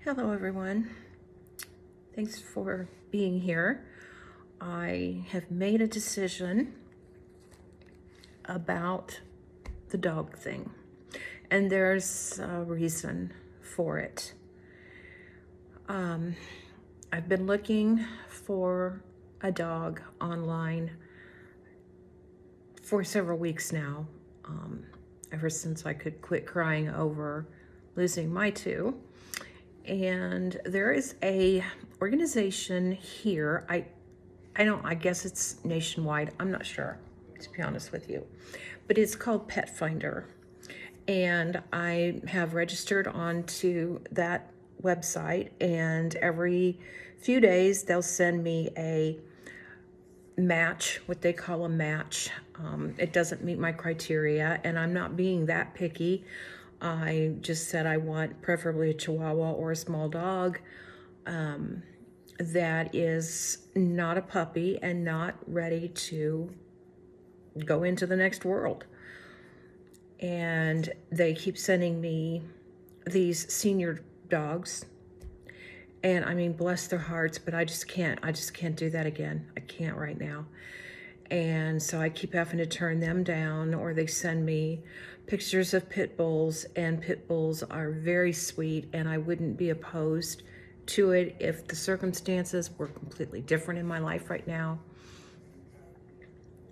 Hello, everyone. Thanks for being here. I have made a decision about the dog thing, and there's a reason for it. I've been looking for a dog online for several weeks now, ever since I could quit crying over losing my two. And there is a organization here. I guess it's nationwide. I'm not sure, to be honest with you. But it's called Pet Finder. And I have registered onto that website, and every few days they'll send me a match, what they call a match. It doesn't meet my criteria, and I'm not being that picky. I just said I want preferably a Chihuahua or a small dog that is not a puppy and not ready to go into the next world. And they keep sending me these senior dogs, and I mean, bless their hearts, but I just can't do that again. I can't right now. And so I keep having to turn them down, or they send me pictures of pit bulls, and pit bulls are very sweet, and I wouldn't be opposed to it if the circumstances were completely different in my life right now.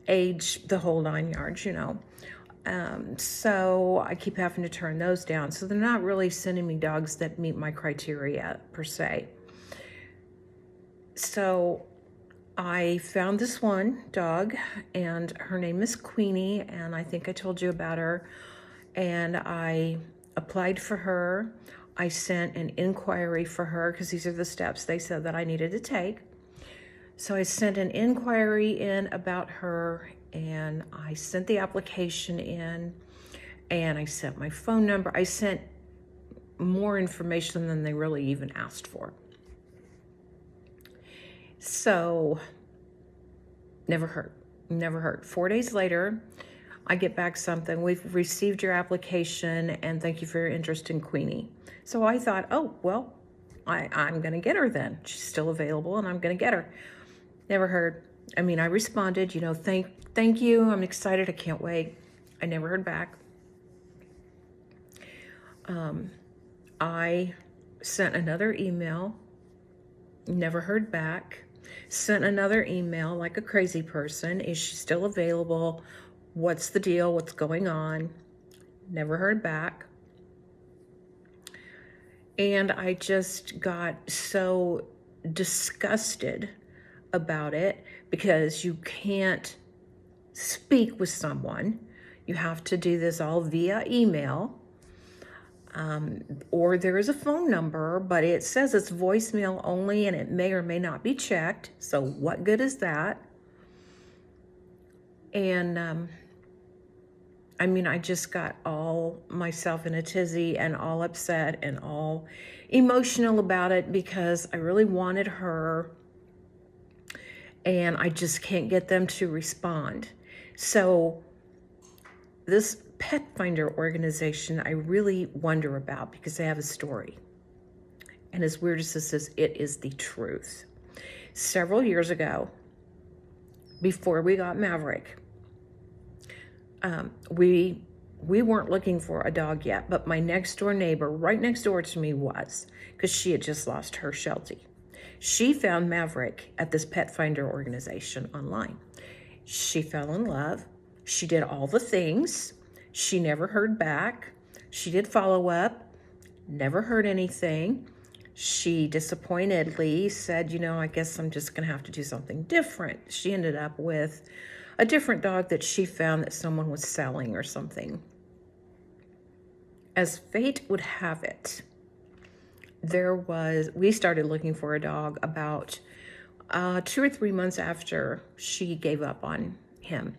Age, the whole 9 yards, So I keep having to turn those down. So they're not really sending me dogs that meet my criteria per se. So I found this one dog, and her name is Queenie, and I think I told you about her. And I applied for her. I sent an inquiry for her, because these are the steps they said that I needed to take. So I sent an inquiry in about her, and I sent the application in, and I sent my phone number. I sent more information than they really even asked for. So never heard. 4 days later, I get back something. We've received your application, and thank you for your interest in Queenie. So I thought, oh, well, I'm going to get her then. She's still available, and I'm going to get her. Never heard. I mean, I responded, thank you. I'm excited. I can't wait. I never heard back. I sent another email. Never heard back. Sent another email like a crazy person. Is she still available? What's the deal? What's going on? Never heard back. And I just got so disgusted about it, because you can't speak with someone. You have to do this all via email. Or there is a phone number, but it says it's voicemail only, and it may or may not be checked. So what good is that? And I mean, I just got all myself in a tizzy and all upset and all emotional about it, because I really wanted her, and I just can't get them to respond. So this Pet Finder organization, I really wonder about, because they have a story. And as weird as this is, it is the truth. Several years ago, before we got Maverick, we weren't looking for a dog yet, but my next door neighbor, right next door to me, was, because she had just lost her Sheltie. She found Maverick at this Pet Finder organization online. She fell in love. She did all the things. She never heard back. She did follow up, never heard anything. She disappointedly said, I guess I'm just going to have to do something different. She ended up with a different dog that she found that someone was selling or something. As fate would have it, we started looking for a dog about 2 or 3 months after she gave up on him,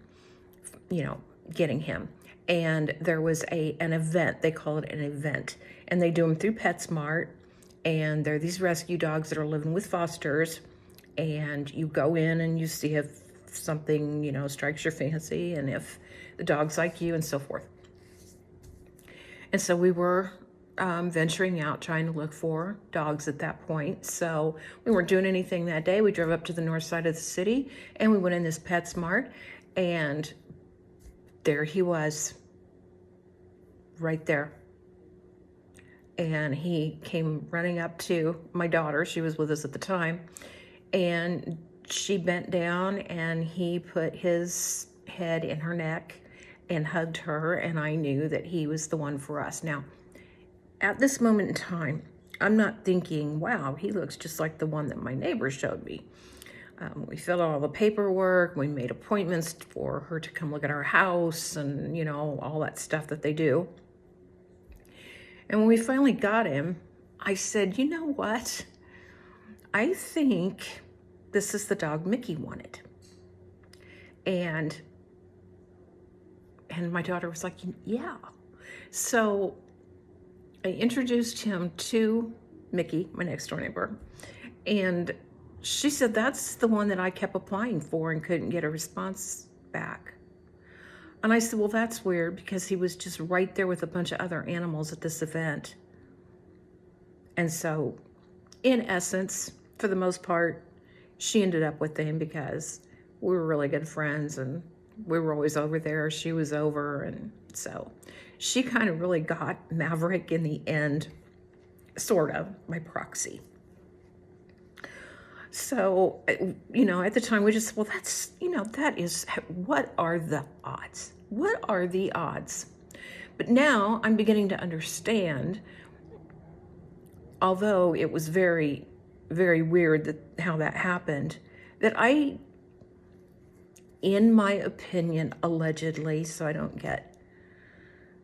getting him. And there was an event, they call it an event, and they do them through PetSmart. And they're these rescue dogs that are living with fosters, and you go in and you see if something, strikes your fancy, and if the dog's like you, and so forth. And so we were venturing out trying to look for dogs at that point. So we weren't doing anything that day. We drove up to the north side of the city and we went in this PetSmart, and there he was, right there. And he came running up to my daughter. She was with us at the time. And she bent down and he put his head in her neck and hugged her. And I knew that he was the one for us. Now, at this moment in time, I'm not thinking, wow, he looks just like the one that my neighbor showed me. We filled out all the paperwork. We made appointments for her to come look at our house and, all that stuff that they do. And when we finally got him, I said, you know what? I think this is the dog Mickey wanted. And my daughter was like, yeah. So I introduced him to Mickey, my next door neighbor, and she said, that's the one that I kept applying for and couldn't get a response back. And I said, well, that's weird because he was just right there with a bunch of other animals at this event. And so, in essence, for the most part, she ended up with him because we were really good friends and we were always over there. She was over, and so she kind of really got Maverick in the end, sort of, by proxy. So, at the time we just, well, that's, that is, what are the odds? What are the odds? But now I'm beginning to understand, although it was very, very weird how that happened, that I, in my opinion, allegedly, so I don't get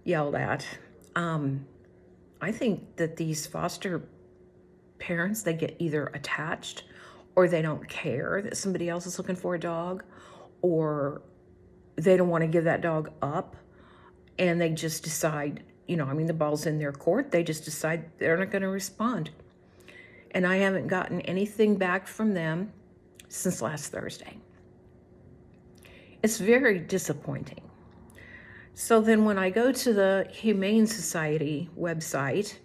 yelled at, I think that these foster parents, they get either attached or they don't care that somebody else is looking for a dog, or they don't want to give that dog up, and they just decide, the ball's in their court. They just decide they're not going to respond. And I haven't gotten anything back from them since last Thursday. It's very disappointing. So then when I go to the Humane Society website,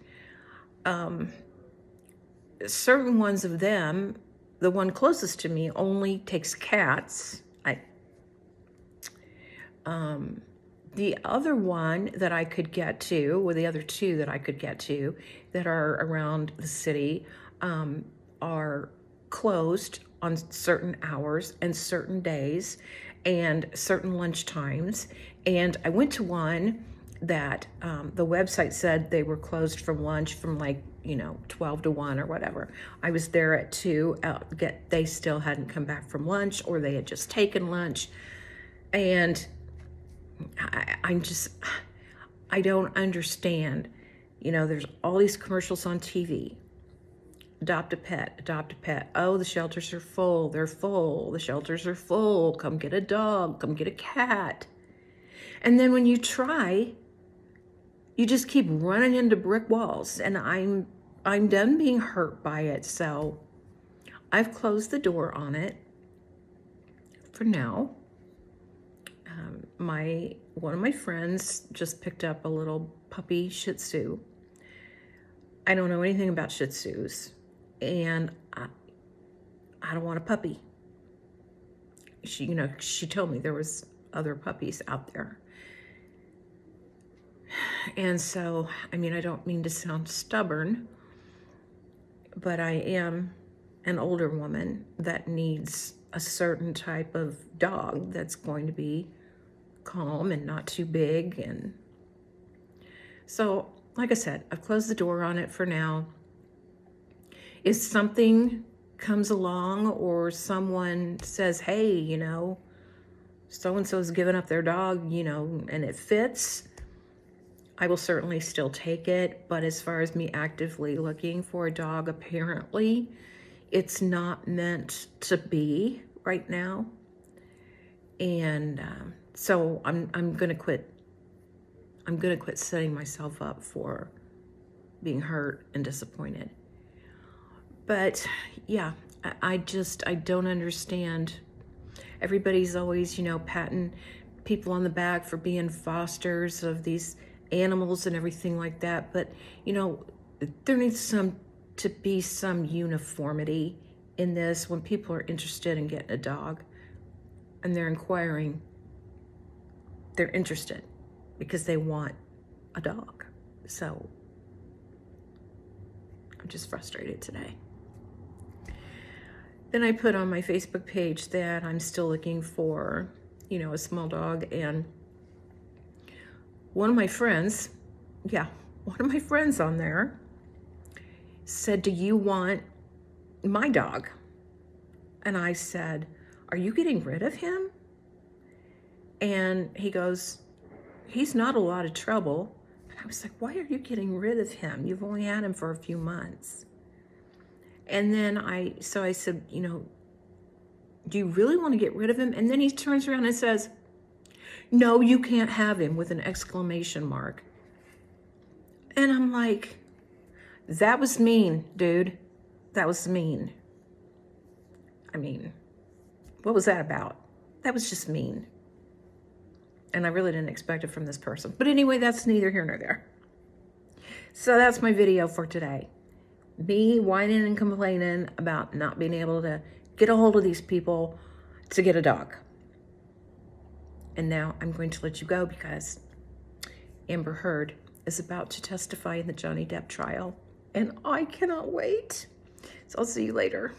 certain ones of them, the one closest to me only takes cats. The other one that I could get to, or the other two that I could get to that are around the city, are closed on certain hours and certain days and certain lunch times. And I went to one that the website said they were closed from lunch from 12 to 1 or whatever. I was there at 2. They still hadn't come back from lunch, or they had just taken lunch. And I don't understand. There's all these commercials on TV. Adopt a pet, adopt a pet. Oh, the shelters are full. They're full. The shelters are full. Come get a dog. Come get a cat. And then when you try, you just keep running into brick walls. And I'm done being hurt by it. So I've closed the door on it for now. One of my friends just picked up a little puppy Shih Tzu. I don't know anything about Shih Tzus, and I don't want a puppy. She told me there was other puppies out there. And so, I don't mean to sound stubborn, but I am an older woman that needs a certain type of dog that's going to be calm and not too big. And so, like I said, I've closed the door on it for now. If something comes along or someone says, hey, so-and-so's given up their dog, and it fits, I will certainly still take it. But as far as me actively looking for a dog, apparently it's not meant to be right now. And so I'm going to quit. I'm going to quit setting myself up for being hurt and disappointed. But yeah, I don't understand. Everybody's always, patting people on the back for being fosters of these animals and everything like that. But, you know, there needs to be some uniformity in this when people are interested in getting a dog and they're inquiring. They're interested because they want a dog. So I'm just frustrated today. Then I put on my Facebook page that I'm still looking for, you know, a small dog. And one of my friends on there said, do you want my dog? And I said, are you getting rid of him? And he goes, he's not a lot of trouble. And I was like, why are you getting rid of him? You've only had him for a few months. And then I said, you know, do you really want to get rid of him? And then he turns around and says, no, you can't have him, with an exclamation mark. And I'm like, that was mean, dude. That was mean. I mean, what was that about? That was just mean. And I really didn't expect it from this person. But anyway, that's neither here nor there. So that's my video for today. Me whining and complaining about not being able to get a hold of these people to get a dog. And now I'm going to let you go because Amber Heard is about to testify in the Johnny Depp trial. And I cannot wait. So I'll see you later.